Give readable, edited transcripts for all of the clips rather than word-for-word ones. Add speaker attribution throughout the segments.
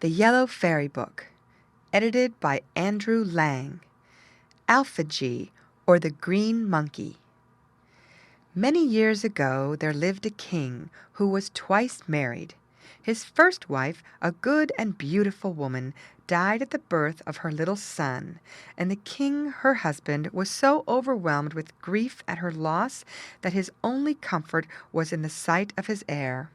Speaker 1: The Yellow Fairy Book, edited by Andrew Lang. Alphege, or the Green Monkey. Many years ago there lived a king who was twice married. His first wife, a good and beautiful woman, died at the birth of her little son, and the king, her husband, was so overwhelmed with grief at her loss that his only comfort was in the sight of his heir.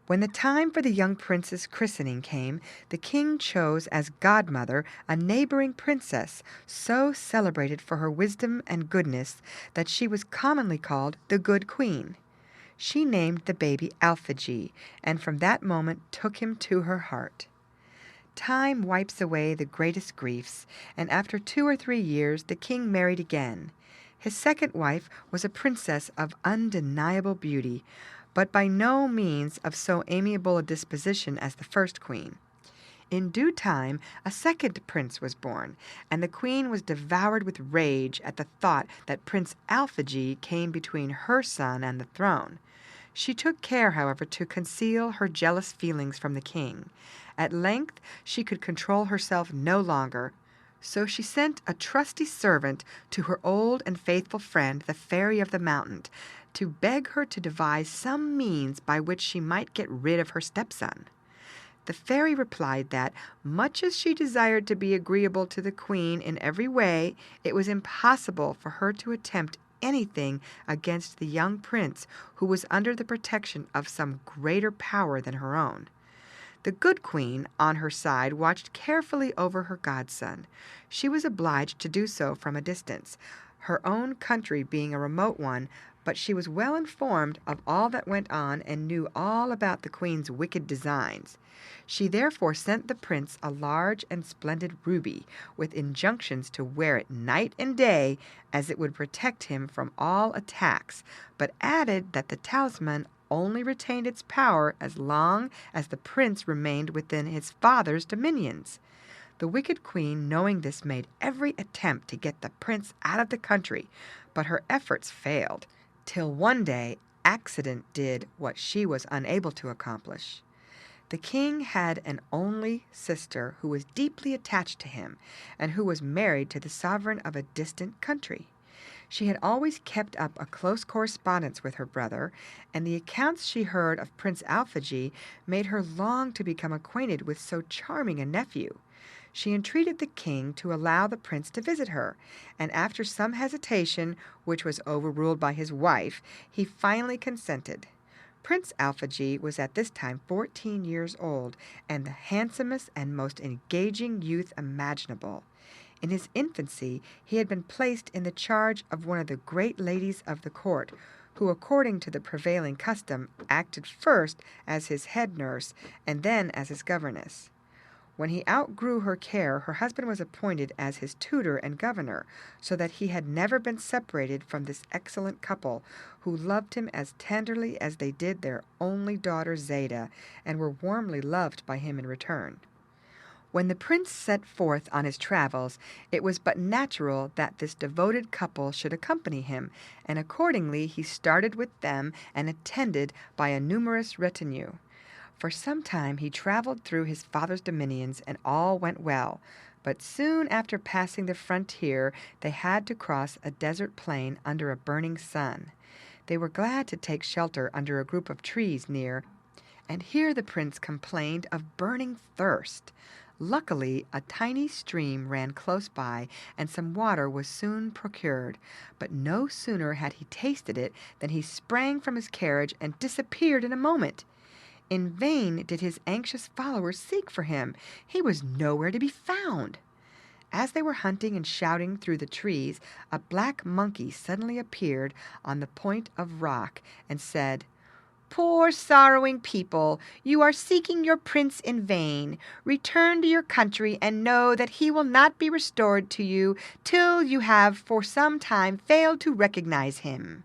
Speaker 1: When the time for the young prince's christening came, the king chose as godmother a neighboring princess, so celebrated for her wisdom and goodness that she was commonly called the Good Queen. She named the baby Alphege, and from that moment took him to her heart. Time wipes away the greatest griefs, and after 2 or 3 years the king married again. His second wife was a princess of undeniable beauty, but by no means of so amiable a disposition as the first queen. In due time a second prince was born, and the queen was devoured with rage at the thought that Prince Alphege came between her son and the throne. She took care, however, to conceal her jealous feelings from the king. At length she could control herself no longer, so she sent a trusty servant to her old and faithful friend, the Fairy of the Mountain, to beg her to devise some means by which she might get rid of her stepson. The fairy replied that, much as she desired to be agreeable to the queen in every way, it was impossible for her to attempt anything against the young prince, who was under the protection of some greater power than her own. The good queen, on her side, watched carefully over her godson. She was obliged to do so from a distance, her own country being a remote one, but she was well informed of all that went on and knew all about the queen's wicked designs. She therefore sent the prince a large and splendid ruby, with injunctions to wear it night and day, as it would protect him from all attacks, but added that the talisman only retained its power as long as the prince remained within his father's dominions. The wicked queen, knowing this, made every attempt to get the prince out of the country, but her efforts failed, till one day accident did what she was unable to accomplish. The king had an only sister who was deeply attached to him, and who was married to the sovereign of a distant country. She had always kept up a close correspondence with her brother, and the accounts she heard of Prince Alphege made her long to become acquainted with so charming a nephew. She entreated the king to allow the prince to visit her, and after some hesitation, which was overruled by his wife, he finally consented. Prince Alphege was at this time 14 years old, and the handsomest and most engaging youth imaginable. In his infancy he had been placed in the charge of one of the great ladies of the court, who, according to the prevailing custom, acted first as his head nurse and then as his governess. When he outgrew her care, her husband was appointed as his tutor and governor, so that he had never been separated from this excellent couple, who loved him as tenderly as they did their only daughter Zada, and were warmly loved by him in return. When the prince set forth on his travels, it was but natural that this devoted couple should accompany him, and accordingly he started with them and attended by a numerous retinue. For some time he traveled through his father's dominions, and all went well, but soon after passing the frontier they had to cross a desert plain under a burning sun. They were glad to take shelter under a group of trees near, and here the prince complained of burning thirst. Luckily, a tiny stream ran close by, and some water was soon procured, but no sooner had he tasted it than he sprang from his carriage and disappeared in a moment. In vain did his anxious followers seek for him. He was nowhere to be found. As they were hunting and shouting through the trees, a black monkey suddenly appeared on the point of rock and said, "Poor sorrowing people, you are seeking your prince in vain. Return to your country and know that he will not be restored to you till you have for some time failed to recognize him."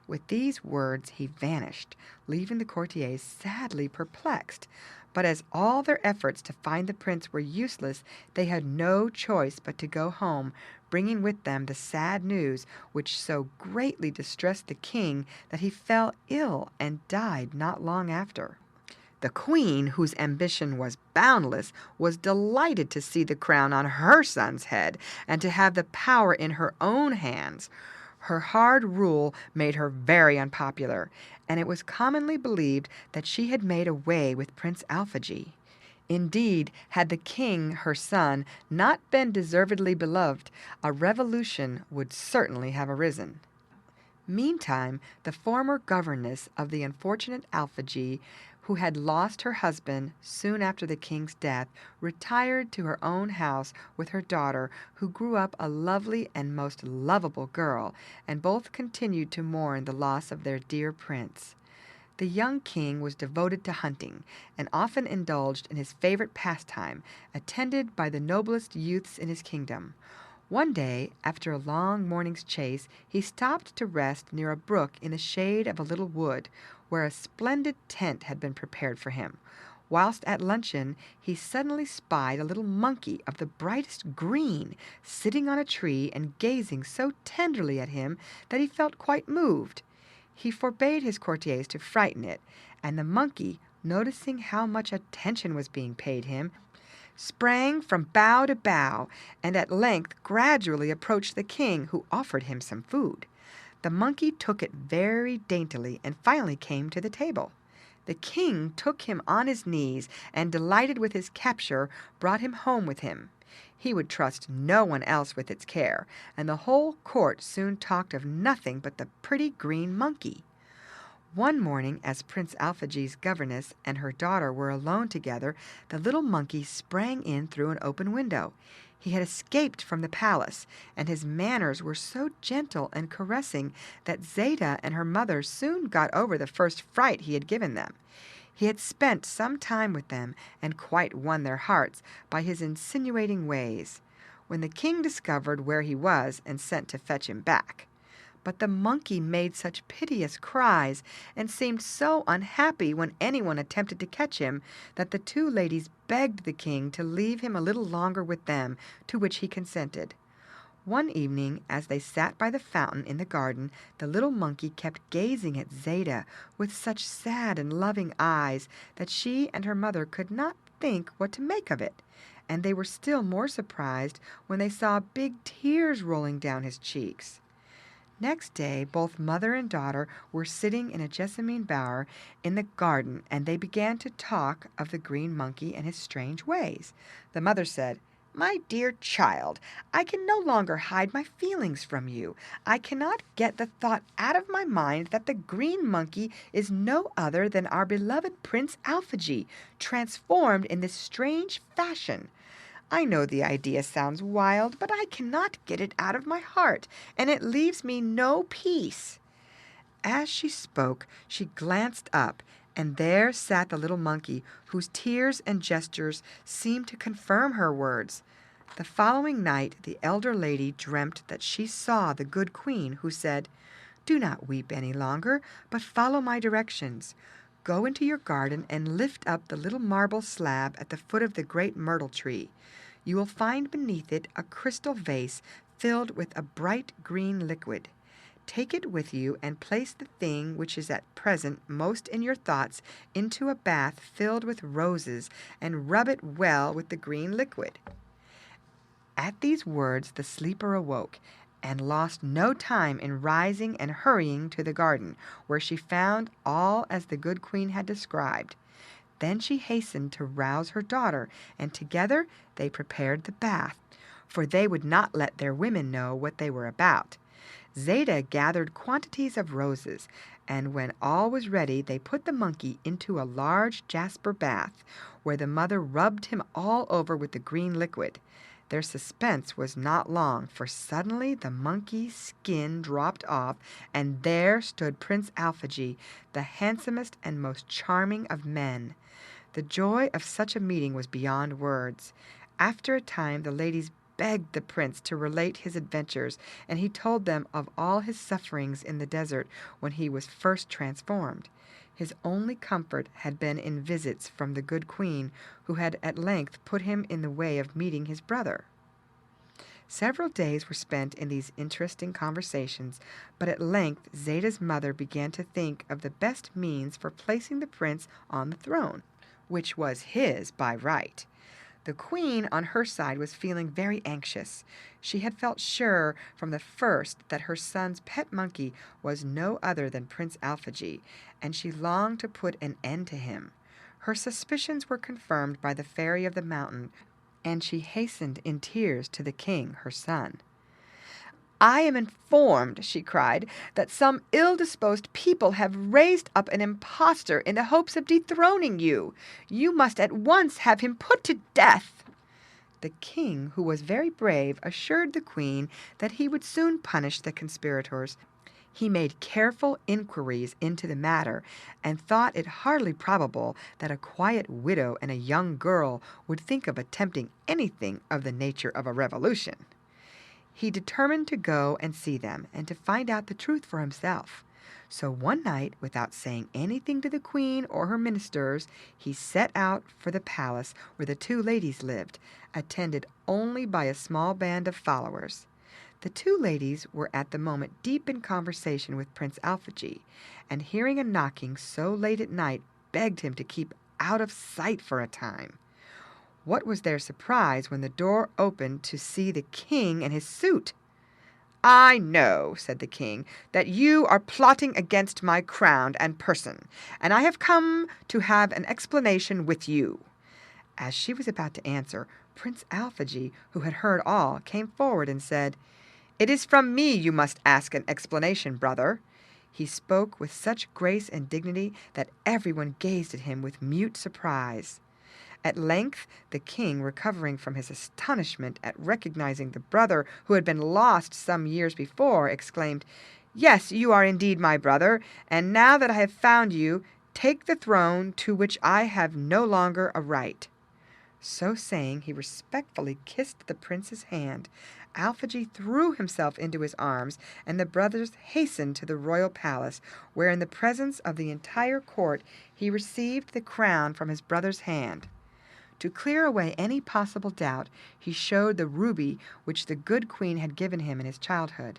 Speaker 1: With these words he vanished, leaving the courtiers sadly perplexed. But as all their efforts to find the prince were useless, they had no choice but to go home, bringing with them the sad news, which so greatly distressed the king that he fell ill and died not long after. The queen, whose ambition was boundless, was delighted to see the crown on her son's head and to have the power in her own hands. Her hard rule made her very unpopular, and it was commonly believed that she had made away with Prince Alphege. Indeed, had the king, her son, not been deservedly beloved, a revolution would certainly have arisen. Meantime, the former governess of the unfortunate Alphege, who had lost her husband soon after the king's death, retired to her own house with her daughter, who grew up a lovely and most lovable girl, and both continued to mourn the loss of their dear prince. The young king was devoted to hunting, and often indulged in his favorite pastime, attended by the noblest youths in his kingdom. One day, after a long morning's chase, he stopped to rest near a brook in the shade of a little wood, where a splendid tent had been prepared for him. Whilst at luncheon, he suddenly spied a little monkey of the brightest green, sitting on a tree and gazing so tenderly at him that he felt quite moved. He forbade his courtiers to frighten it, and the monkey, noticing how much attention was being paid him, sprang from bough to bough, and at length gradually approached the king, who offered him some food. The monkey took it very daintily and finally came to the table. The king took him on his knees, and delighted with his capture, brought him home with him. He would trust no one else with its care, and the whole court soon talked of nothing but the pretty green monkey. One morning, as Prince Alphege's governess and her daughter were alone together, the little monkey sprang in through an open window. He had escaped from the palace, and his manners were so gentle and caressing that Zeta and her mother soon got over the first fright he had given them. He had spent some time with them, and quite won their hearts by his insinuating ways, when the king discovered where he was and sent to fetch him back. But the monkey made such piteous cries, and seemed so unhappy when anyone attempted to catch him, that the two ladies begged the king to leave him a little longer with them, to which he consented. One evening, as they sat by the fountain in the garden, the little monkey kept gazing at Zeta with such sad and loving eyes that she and her mother could not think what to make of it, and they were still more surprised when they saw big tears rolling down his cheeks. Next day, both mother and daughter were sitting in a jessamine bower in the garden, and they began to talk of the green monkey and his strange ways. The mother said, "My dear child, I can no longer hide my feelings from you. I cannot get the thought out of my mind that the green monkey is no other than our beloved Prince Alphege, transformed in this strange fashion. I know the idea sounds wild, but I cannot get it out of my heart, and it leaves me no peace." As she spoke, she glanced up, and there sat the little monkey, whose tears and gestures seemed to confirm her words. The following night the elder lady dreamt that she saw the good queen, who said, "Do not weep any longer, but follow my directions. Go into your garden and lift up the little marble slab at the foot of the great myrtle tree. You will find beneath it a crystal vase filled with a bright green liquid. Take it with you and place the thing which is at present most in your thoughts into a bath filled with roses, and rub it well with the green liquid." At these words the sleeper awoke, and lost no time in rising and hurrying to the garden, where she found all as the good queen had described. Then she hastened to rouse her daughter, and together they prepared the bath, for they would not let their women know what they were about. Zeta gathered quantities of roses, and when all was ready they put the monkey into a large jasper bath, where the mother rubbed him all over with the green liquid. Their suspense was not long, for suddenly the monkey's skin dropped off, and there stood Prince Alphege, the handsomest and most charming of men. The joy of such a meeting was beyond words. After a time the ladies begged the prince to relate his adventures, and he told them of all his sufferings in the desert when he was first transformed. His only comfort had been in visits from the good queen, who had at length put him in the way of meeting his brother. Several days were spent in these interesting conversations, but at length Zeta's mother began to think of the best means for placing the prince on the throne, which was his by right. The queen, on her side, was feeling very anxious. She had felt sure from the first that her son's pet monkey was no other than Prince Alphege, and she longed to put an end to him. Her suspicions were confirmed by the fairy of the mountain, and she hastened in tears to the king, her son. "I am informed," she cried, "that some ill-disposed people have raised up an impostor in the hopes of dethroning you. You must at once have him put to death." The king, who was very brave, assured the queen that he would soon punish the conspirators. He made careful inquiries into the matter, and thought it hardly probable that a quiet widow and a young girl would think of attempting anything of the nature of a revolution. He determined to go and see them, and to find out the truth for himself. So one night, without saying anything to the queen or her ministers, he set out for the palace where the two ladies lived, attended only by a small band of followers. The two ladies were at the moment deep in conversation with Prince Alphege, and hearing a knocking so late at night, begged him to keep out of sight for a time. What was their surprise when the door opened to see the king and his suite! "I know," said the king, "that you are plotting against my crown and person, and I have come to have an explanation with you." As she was about to answer, Prince Alphege, who had heard all, came forward and said, "It is from me you must ask an explanation, brother." He spoke with such grace and dignity that everyone gazed at him with mute surprise. At length the king, recovering from his astonishment at recognizing the brother who had been lost some years before, exclaimed, "Yes, you are indeed my brother, and now that I have found you, take the throne to which I have no longer a right." So saying, he respectfully kissed the prince's hand. Alphege threw himself into his arms, and the brothers hastened to the royal palace, where in the presence of the entire court he received the crown from his brother's hand. To clear away any possible doubt, he showed the ruby which the good queen had given him in his childhood.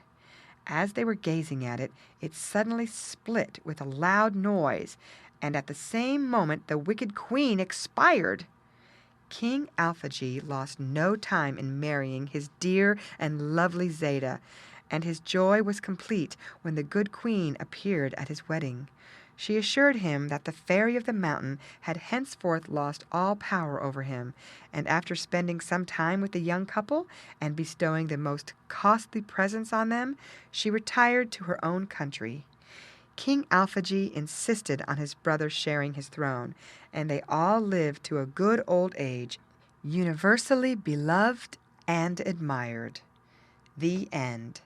Speaker 1: As they were gazing at it, it suddenly split with a loud noise, and at the same moment the wicked queen expired. King Alphege lost no time in marrying his dear and lovely Zeta, and his joy was complete when the good queen appeared at his wedding. She assured him that the fairy of the mountain had henceforth lost all power over him, and after spending some time with the young couple and bestowing the most costly presents on them, she retired to her own country. King Alphege insisted on his brother sharing his throne, and they all lived to a good old age, universally beloved and admired. The end.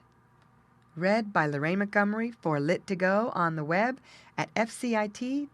Speaker 1: Read by Lorraine Montgomery for Lit2Go on the web at fcit.usf.edu.